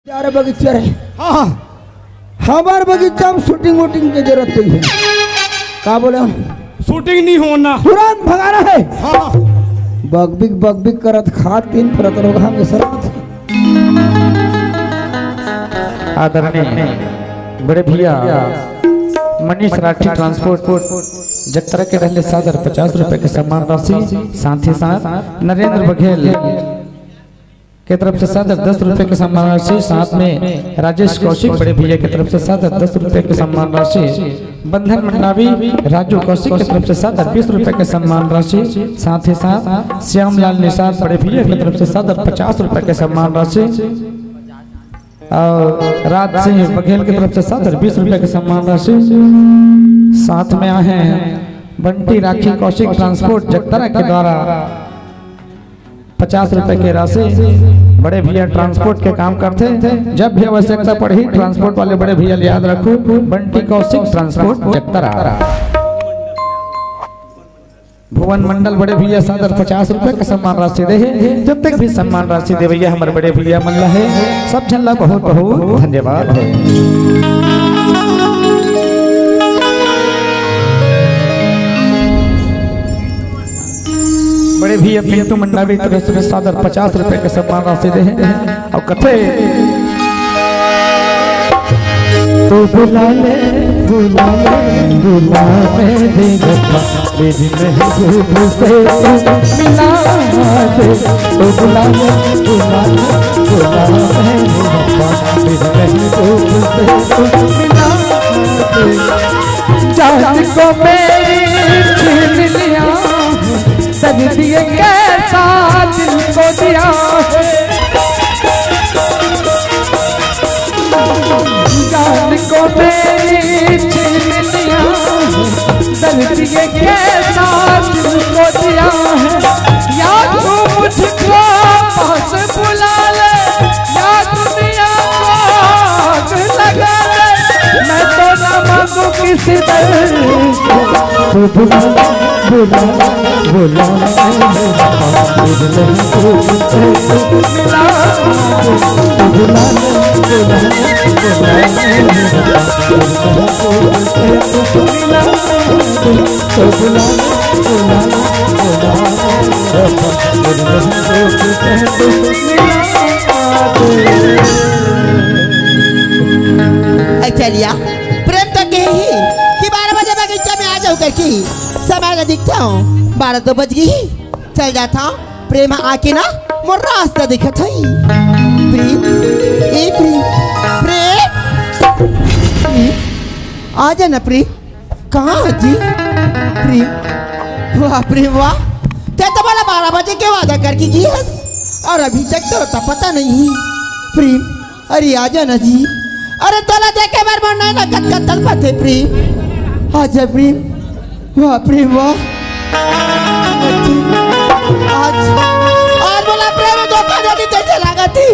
यार बगीचा रहे। हाँ हमारे बगीचा में शूटिंग वूटिंग की जरूरत नहीं है। क्या बोले? शूटिंग नहीं होना, तुरंत भगाना है। हाँ बगबिक करत खा तीन परत लोग हम सरात आदरणीय बड़े भैया मनीष राठी ट्रांसपोर्ट जगतरा के रहले सादर 50 रुपए के सम्मान राशि, साथ ही साथ नरेंद्र बघेल के तरफ से सादर 10 रुपए के सम्मान राशि, साथ में राजेश कौशिक बड़े भैया की तरफ से सादर 10 रुपए के सम्मान राशि, बंधन मंडावी राजू कौशिक की तरफ से सादर 20 रुपए के सम्मान राशि, साथ ही साथ श्यामलाल निषाद बड़े भैया की तरफ से सादर 50 रुपए के सम्मान राशि और राज सिंह बघेल की तरफ से सादर 20 रुपए के सम्मान राशि। साथ में आए हैं बंटी राखी कौशिक ट्रांसपोर्ट जगतरा के द्वारा 50 रुपए की राशि। बड़े भैया ट्रांसपोर्ट के काम करते हैं, जब भी आवश्यकता पड़ी ट्रांसपोर्ट वाले बड़े भैया याद रखो, बंटी कौशिक ट्रांसपोर्ट जगतरा। भुवन मंडल बड़े भैया सादर 50 रुपए का सम्मान राशि दे है। जब तक भी सम्मान राशि दे भैया हमारे बड़े भैया मल्ला है, सब झल्ला बहुत बहुत धन्यवाद है। बड़े भैया पिंटू मंडावी तरफ से सादर 50 रुपए के सम्मान राशि दे है और कथे तो बुला ले मेरे रब्बा मेरी महबूब से मिला दे। तो बुला ले मेरे रब्बा मेरी महबूब से मिला दे। जान को मेरी छीन लिया, सज दिए कैसा दिल को दिया, जान को मेरी छीन लिया, दर्द ये कैसा दिल को दिया है। या तू मुझको पास बुला ले, या दुनिया को आग लगा ले, मैं तो न मांगू किसी दर। तू बुला चलिया प्रेम तो के ही कि 12 बजे बगीचा में आ जाऊँ करके समय न दिखता हूँ। 12 तो बज गई, चल जाता हूँ। प्रेम आके ना मोर रास्ता दिखत है। प्रेम ए प्रेम प्रेम आ जा ना प्रेम। कहाँ जी प्रेम? वाह प्रेम वाह, ते तो बोला 12 बजे के वादा करके की है और अभी तक तो पता नहीं। प्रेम अरे आ जा ना जी। अरे तोला देखे बार बनना ना कत तलपते प्रेम। आजा प्रेम, वाह प्रेम वाह। आज बोला प्रेम धोखा देती तुझे लगा थी।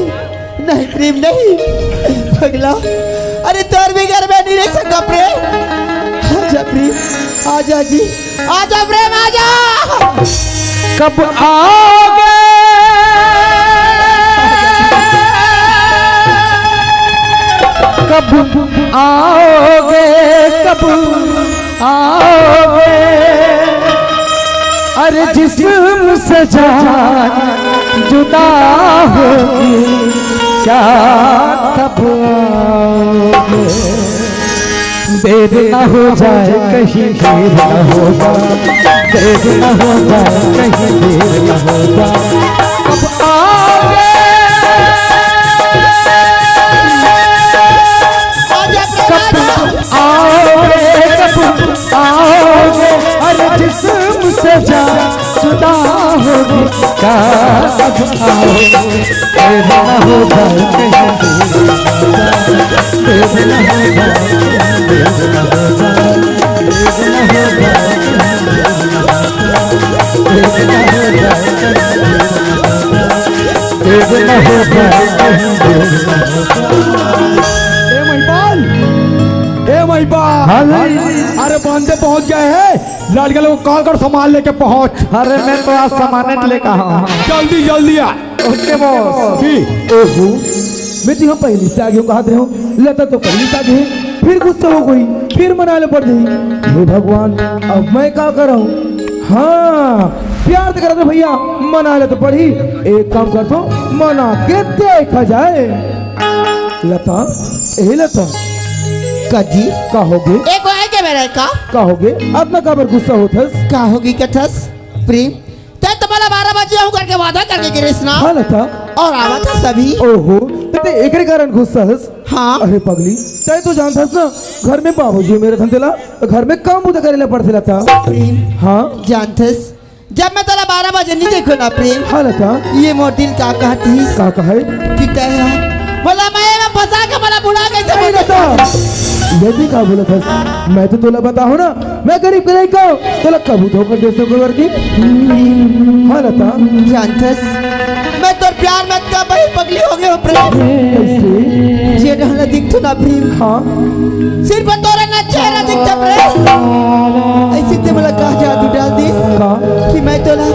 नहीं प्रेम नहीं पगला, अरे तोर भी घर में नहीं रह सकता प्रेम। आजा प्रेम आजा जी, आजा प्रेम आजा। कब आओगे कब आओगे कब आओगे, अरे जिस्म से जान जुदा होगी क्या तब आओगे। देर न हो जाए कहीं देर न होगा, देर न हो जाए कहीं देर न होगा। कब आओगे कब आओगे, अरे जिस्म से जान जुदा होगी क्या कब आओगे। देर न हो जाए कहीं देर न हो जाए, देर न हो जाए, देर न हो जाए, देर न हो जाए। अरे बंदे पहुंच गए हैं, लड़के लोग कॉल कर सामान लेके पहुंच। अरे मैं तो आज सामान लेकर आया हूं। जल्दी जल्दी आ। Okay boss. ओहो मैं तो हम पहले से आगे कहा रहे हूँ लता तो पहले से आगे है फिर गुस्सा हो गई फिर मनाने पड़ गई। हे भगवान अब मैं क्या कर रहा हूँ। हाँ प्यार तो करा तो भैया मना ले तो पड़ी एक काम कर दो मना के देखा जाए। लता ए लता कजी का होगे एक है के मेरे का होगे अपना काबर गुस्सा होथस का होगी कथस प्रेम तै तो बोला 12 बजे आऊं करके वादा करके गिरीश ना हाँ लता और आवा था सभी। ओहो ते एकरे कारण गुस्सा हस। हाँ अरे पगली तय तो जानता ना घर में बाबूजी मेरे धंधेला घर में काम उदा करेला पड़ते लता। प्रेम हाँ जानथस जब मैं तेरा 12 बजे नहीं देखो ना प्रेम हाँ लता ये मोर दिल का कहती का कहे कि तय बोला मैं फंसा के बोला बुढ़ा कैसे नहीं लता यदि का बोला था मैं तो तोला बता हूँ ना मैं गरीब नहीं का तोला कबू धोकर दे सको करके। हाँ लता जानथस मैं तो प्यार में का भाई पगली हो गए हो प्रेम कैसे जे रहना दिखतो ना प्रेम हाँ सिर्फ तोरा ना चेहरा दिखता प्रेम ऐसे ते मला कहा जादू डाल दी का कि मैं तोला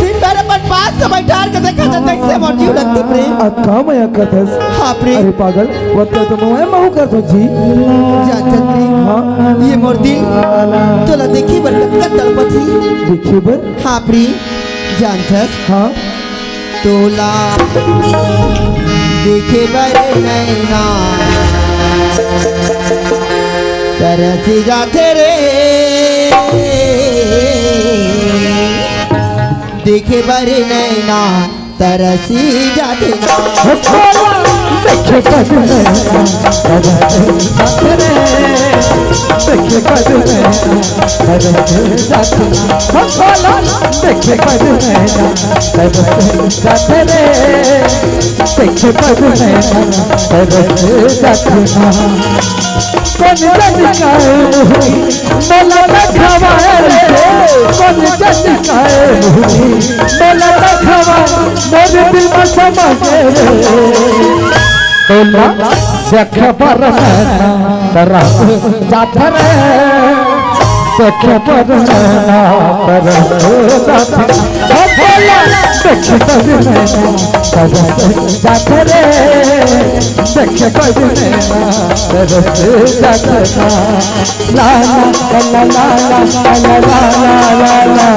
दिन भर अपन पास से बैठार के देखा था तैसे मोर जीव लगती प्रेम अक्का मैं अक्कथस। हाँ प्रेम अरे पागल वत्ता तो मैं महू कर दो जी। जानथस प्रेम हाँ ये मोर दिल तोला देखी बरकत का तड़पती देखिए बर हाँ प्रेम जानथस हाँ तोला देखे बरे नैना तरसी जाते रे देखे बरे नैना तरसी जाते देखे कद सख्य पर तरस जाते रे सख्य पर तरस जाते रे सख्य तरस ला ला ला ला ला ला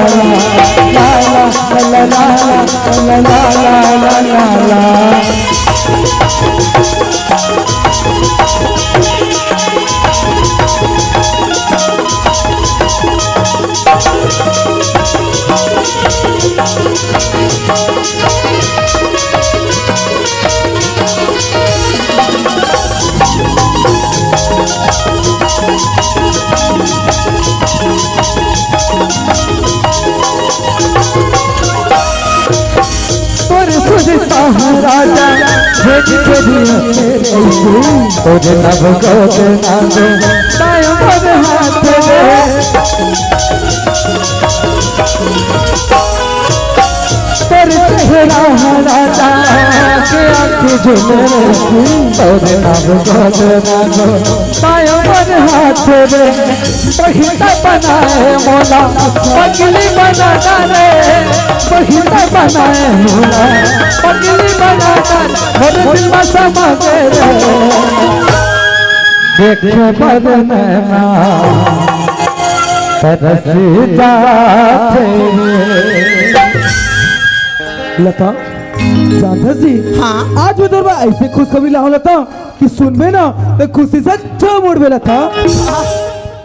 राजा तोरे नव को नागो तायो पर हाथ रे तेरे चेहरा राजा के आँखें झुमरे तोरे नव को नागो तायो पर हाथ रे पहिता बनाए मोला पगली बना रे पहिता बनाए मोला पगली बना मेरे दिल में समा गए देखे बदना तरस जाते लता जानता जी हाँ आज मैं तोर ऐसे खुशखबरी लाओ लता कि सुनबे ना तो खुशी से छो मोड़ में लता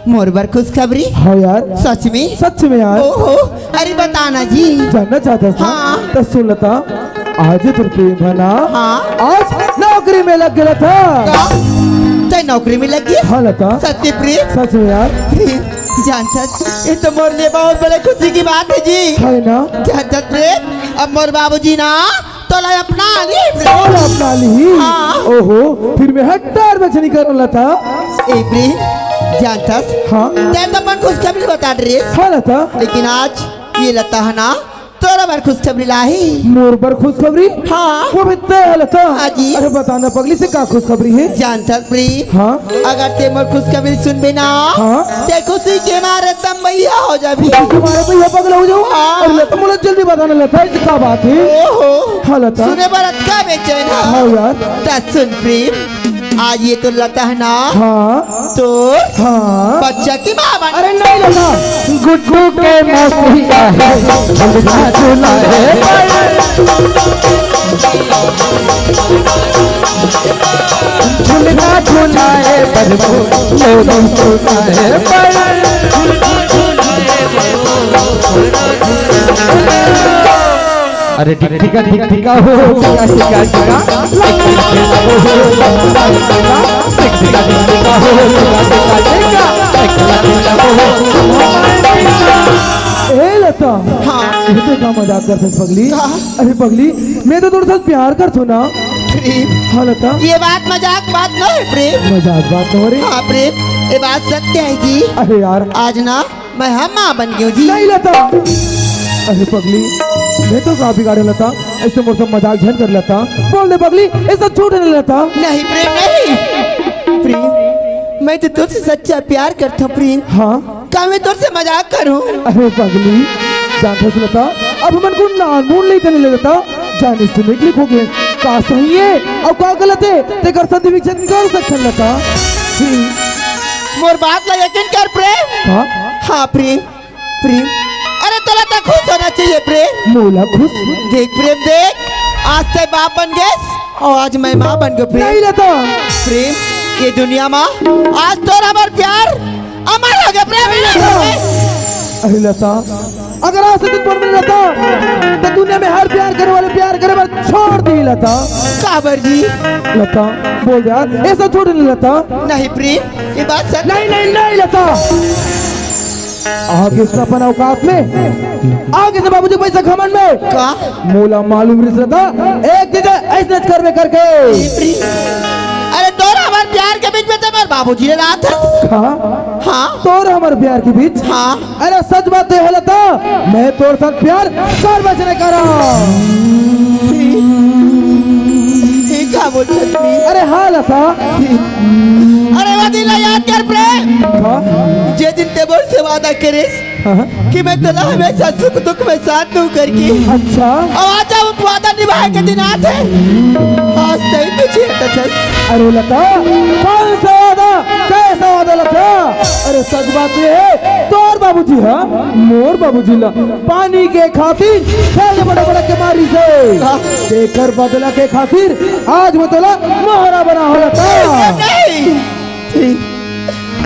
मोर बर खुशखबरी हाँ यार सच में यार ओहो अरे बताना जी जानना चाहता था हाँ तो सुन लता आज तुर प्रेम भना हाँ आज नौकरी में लग गया था तो नौकरी में लग गई हाँ लता सत्य प्रेम सच में यार जानता ये तो मोर लिए बहुत बड़े खुशी की बात है जी है ना जानता प्रेम अब मोर बाबूजी ना तो ला अपना ली और अपना ली हाँ ओहो फिर मैं हट्टार में चली कर लता ए प्रेम जानता हाँ ते तो अपन खुशखबरी बता रही हाँ लता लेकिन आज ये लता है ना तोरा बार खुशखबरी लाही मोर पर खुशखबरी हाँ वो भी तय है लता हाँ जी। अरे बताना पगली से का खुशखबरी है जानता प्रेम हाँ अगर ते मोर खुशखबरी सुनबे ना हाँ। ते खुशी के मारे तम भैया हो जाबी तुम्हारे भैया पगला हो जाओ हाँ। अरे लता मुझे जल्दी बताना लता इससे क्या बात है ओहो हाँ लता सुने बारत का बेचैन हाँ यार ता सुन प्रेम आज ये तो लता है ना हाँ तो हाँ बच्चा की माँ बन अरे नहीं लता गुड्डू के मौसिया है झुलना झूला है झुलना झूला है बरबो लोगों झूला है अरे ठीक ठीक हो ठीक ए लता हाँ ये तो क्या मजाक करते पगली हाँ। अरे पगली मैं तो तेरे साथ प्यार करता ना प्रेम हाँ लता ये बात मजाक बात न है प्रेम मजाक बात हो रही हाँ प्रेम ये बात सत्य है जी अरे यार आज ना मैं हम माँ बन गई हूँ जी नहीं लता अरे पगली मैं तो कहाँ बिगाड़े लता ऐसे मोर से मजाक झन कर लेता बोल दे पगली ऐसा झूठ नहीं लेता नहीं प्रेम नहीं प्रेम मैं तो तुझसे सच्चा प्यार करता हूँ प्रेम हाँ क्या मैं तुझसे मजाक करूँ अरे पगली जानता से लता अब मन को नानमून नहीं करने लगता जाने से निकली हो गए का सही है और का गलत है ते कर संधि विच्छेद कर सकते लता मोर बात ला यकीन कर प्रेम हाँ हाँ प्रेम प्रेम अरे तो लता खुश होना चाहिए प्रेम मोला खुश देख प्रेम देख आज से बाप बन गए और आज मैं माँ बन गई प्रेम नहीं लता प्रेम ये दुनिया माँ आज तो हमार प्यार अमर हो गया प्रेम अरे लता अगर आज से दिन पर मिल लता तो दुनिया में हर प्यार करने वाले प्यार करे पर छोड़ दी लता काबर जी लता बोल यार ऐसा छोड़ नहीं लता नहीं प्रेम ये बात सच नहीं नहीं नहीं लता आगे इसका अपन औकात में आगे से बाबूजी पैसा घमंड में का मोला मालूम रिश्ता एक दिन ऐसे करवे करके अरे तोरा हमार प्यार के बीच में तो हमारे बाबूजी ने रहा था हाँ हाँ तोर हमारे प्यार के बीच हाँ अरे सच बात तो है लता मैं तोर साथ प्यार कर बचने करा ये क्या बोलते हैं प्रेम? अरे हाँ लता अरे वो दिन याद कर प्रेम हाँ जे दिन ते बोल से वादा करे हाँ, कि मैं तो हमेशा सुख दुख में साथ दूं करके अच्छा और आज वो वादा निभाए के दिन आते आज तई पीछे तछस अरे लता कौन सा वादा कैसा वादा लता अरे सच बात ये है तोर बाबूजी हाँ मोर बाबूजी ला पानी के खातिर खेल बड़े बड़े के मारी से देकर बदला के खातिर आज मैं तोला मोहरा बना हो लता नहीं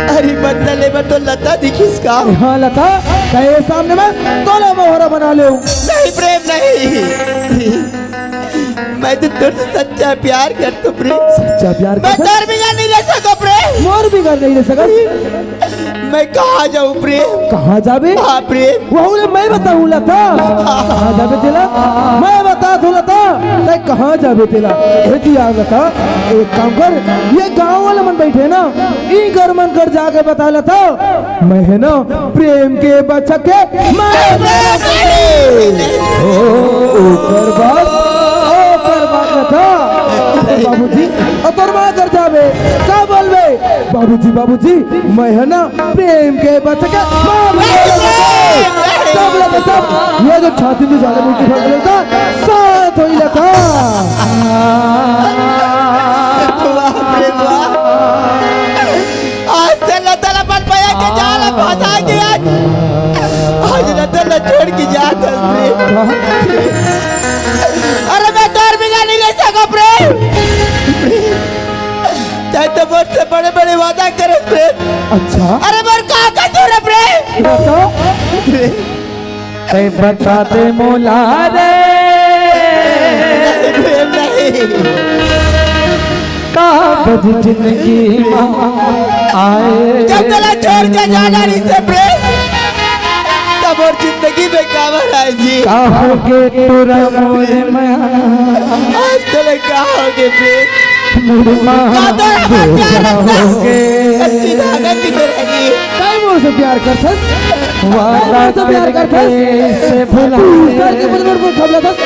अरे बदले में तो लता दिखिस का हाँ लता तेरे सामने मैं तोला मोहरा बना ले नहीं प्रेम नहीं मैं तो तुझसे सच्चा प्यार करता हूँ प्रेम सच्चा प्यार मैं कर तोर बिना नहीं रह सकता प्रेम मोर भी कर नहीं ले सका मैं कहाँ जाऊँ प्रेम कहाँ जाबे हाँ प्रेम वह मैं बताऊँ लता कहाँ जाबे तेला मैं बता दूँ लता ते कहाँ जाबे तेला जी यार लता एक काम कर ये गांव वाला मन बैठे ना ई घर मन कर जाके बता लता मैं है ना प्रेम के बच्चा के ओकर बात लता बाबूजी और माँ कर जाबे क्या बोलबे बाबूजी बाबूजी मैं है ना प्रेम के बच्चे के सब लगा सब ये जो छाती में जाने मुझे फर्क लगता साथ हो ही लगा वाह प्रेम वाह आज से लता लपट पाया के जाला फंसा गया आज लता ल छोड़ के जाता प्रेम अरे मैं तोर बिना नहीं ले सका प्रेम चाहे तो मुझसे बड़े बड़े वादा करे प्रेम अच्छा अरे मोर कहाँ का तू रे प्रेम ते बताते मोला रे प्रेम नहीं का बज जिंदगी आए जब तला छोड़ के जाना नहीं से प्रेम तब और जिंदगी में काबर आए जी कहोगे तुरा मोरे मैं आज तले कहाँ होगे प्रेम मुड़मा का तो अपन प्यार होगे अच्छी धागा की रहेगी काय मोर से प्यार करथस वादा से प्यार करके करथस से भुला करके बदबर पर खबला थस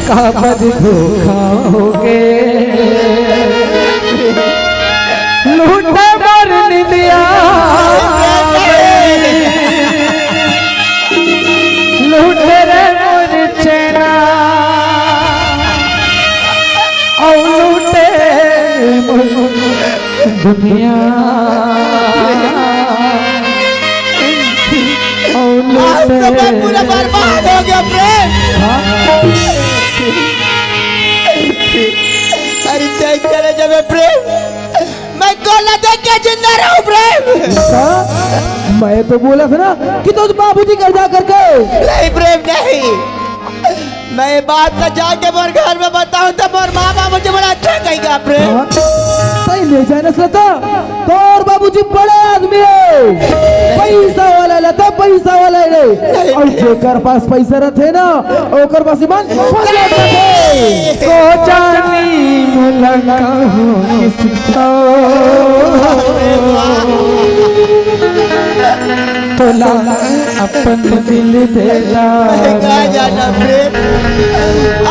काबद धोखा होगे लूटा मर निंदिया लूटे रे मोर चैना औ लूटे मोर दुनिया औ आज तो मैं लूटे पूरा बर्बाद हो गया प्रेम अरे देख चले जब प्रेम मैं गोला देख के जिंदा रहूं प्रेम मैं तो बोला था ना कि तो बाबूजी घर जा करके नहीं प्रेम नहीं मैं ये बात न जाके मोर घर में बताऊं तो मोर मामा मुझे बड़ा अच्छा कहेगा प्रेम सही ले जाए ना लता तो और बाबूजी बड़े आदमी है पैसा वाला लता पैसा वाला है रे और जेकर पास पैसा रहते ना ओकर पास ईमान फजलत रखे को जानी मुलका किसको तोला अपन दिल देला कहा जाना प्रेम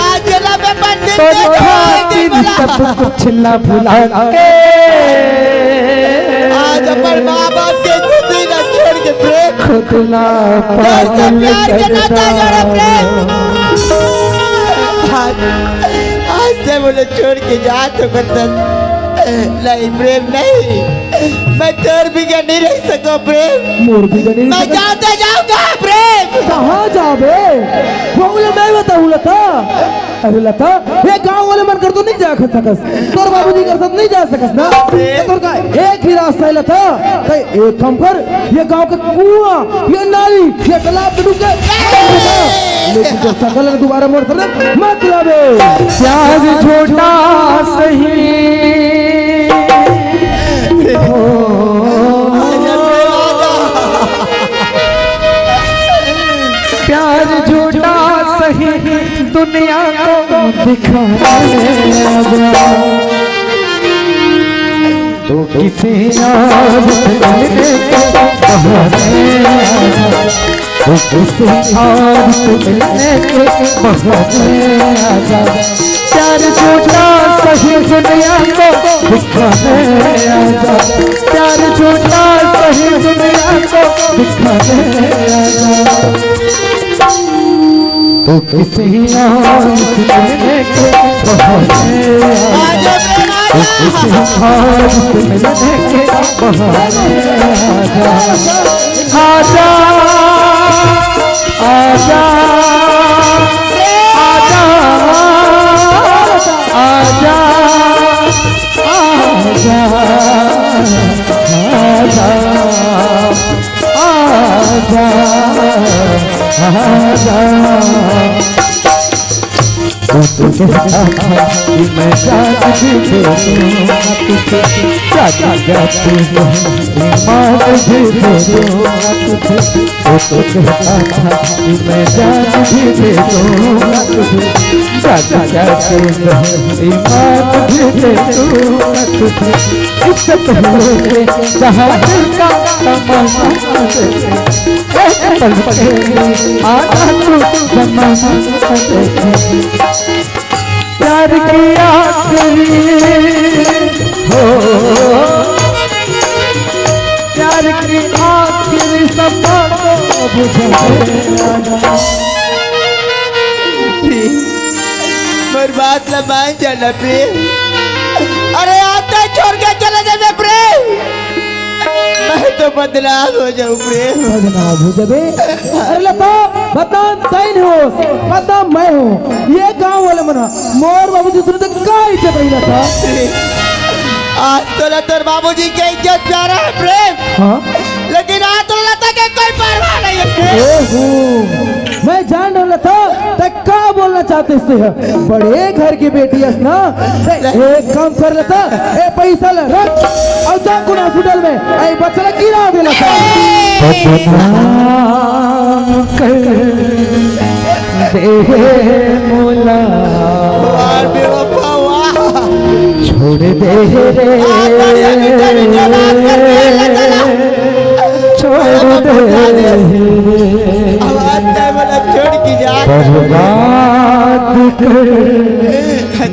आज जला में पंडित तो देखो खातिर सब कुछ ला भुला के आज अपन माँ बाप के खुशी न छोड़ के प्रेम खुद ला दोस्तों पागल प्यार के नाता जोड़ा कर प्रेम आज से मुझे छोड़ के जा तो बता नहीं प्रेम नहीं मैं तेरे बिना नहीं रह सको प्रेम मोर भी गनी मैं जाते जाऊंगा प्रेम कहाँ जाबे वो बोले मैं बताऊँ लता अरे लता ये गांव वाले मन कर तो नहीं जा सकस तोर बाबूजी कर साथ नहीं जा सकस ना तोर का एक ही रास्ता है लता तो एक काम कर ये गांव का कुआं ये नाली ये तालाब में डूब के लेकिन जब सकल ने दोबारा मोड़ कर मत लावे प्यार झूठा सही प्यार झूठा सही दुनिया को दिखाने लगा तो किसी और मिलने के बहाने आजा तो किसी और मिलने के बहाने आजा प्यार झूठा सही दुनिया को दिखाने आजा प्यार झूठा सही दुनिया को दिखाने आजा तो किसी और मिलने के बहाने आजा तो किसी और मिलने के बहाने आजा आजा आजा आजा आजा आजा आजा मैं जाती दूंगा तुझे जाता जाती ईमान भी दूंगा तुझे तो कहता था मैं जाती दूंगा तुझे जाता जाती ईमान भी दूंगा तुझे इससे पहले जहाँ दिल का तमाशा एक पल के आधा तू तमाशा प्यार की आखिरी हो प्यार की आखिरी सपना को बुझाना मेरी बात न मान जाना प्रेम अरे आता छोड़ के चले जाए प्रेम मैं तो बदनाम हो जाऊं प्रेम बदनाम हो जाबे अरे लता बता तैन हो बता मैं हूँ ये गांव वाले मना मोर बाबूजी सुने तो काय से पहिला था आज तो लता बाबूजी की इज्जत प्यारा है प्रेम हाँ लेकिन आज तो लता के कोई परवाह नहीं है प्रेम ओहो मैं जान रहा था तक का बोलना चाहते से है बड़े घर की बेटी है ना एक काम कर लेता ए पैसा ले रख और जा कुना फुटल में ए बचला गिरा देला था दे मोला और बेवफा छोड़ दे रे छोड़ दे आवाज नहीं बोला छोड़ की जा बर्बाद कर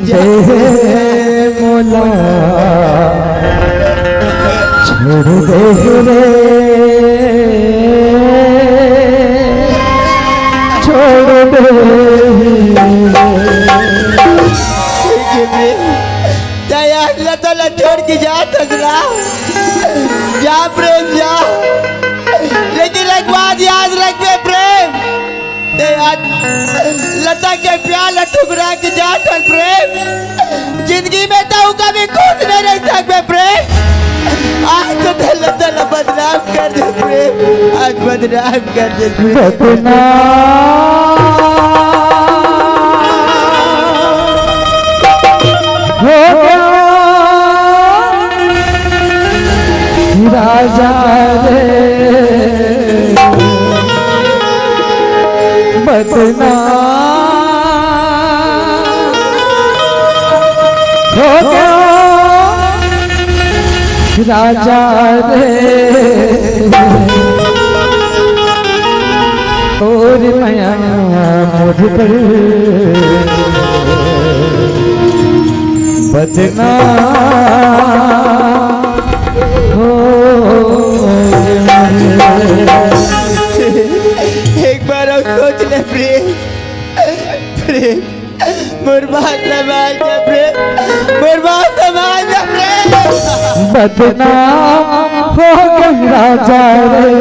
दे मोला छोड़ दे रे छोड़ दे लता छोड़ के जा तगड़ा जा प्रेम जा लेकिन एक बात याद रख बे प्रेम ते आज लता के प्यार ल ठुकरा के जा तन प्रेम जिंदगी में तो कभी खुश नहीं रह सकते प्रेम आज तो लता ल बदनाम कर दे प्रेम आज बदनाम कर दे प्रेम हो गया राजा रे बदनाम हो गया राजा रे और माया मुझ पर बदनाम हो एक बार और सोच ले प्रेम प्रेम बर्बाद न मान जा प्रेम बर्बाद न मान जा प्रेम बदनाम हो गया राजा रे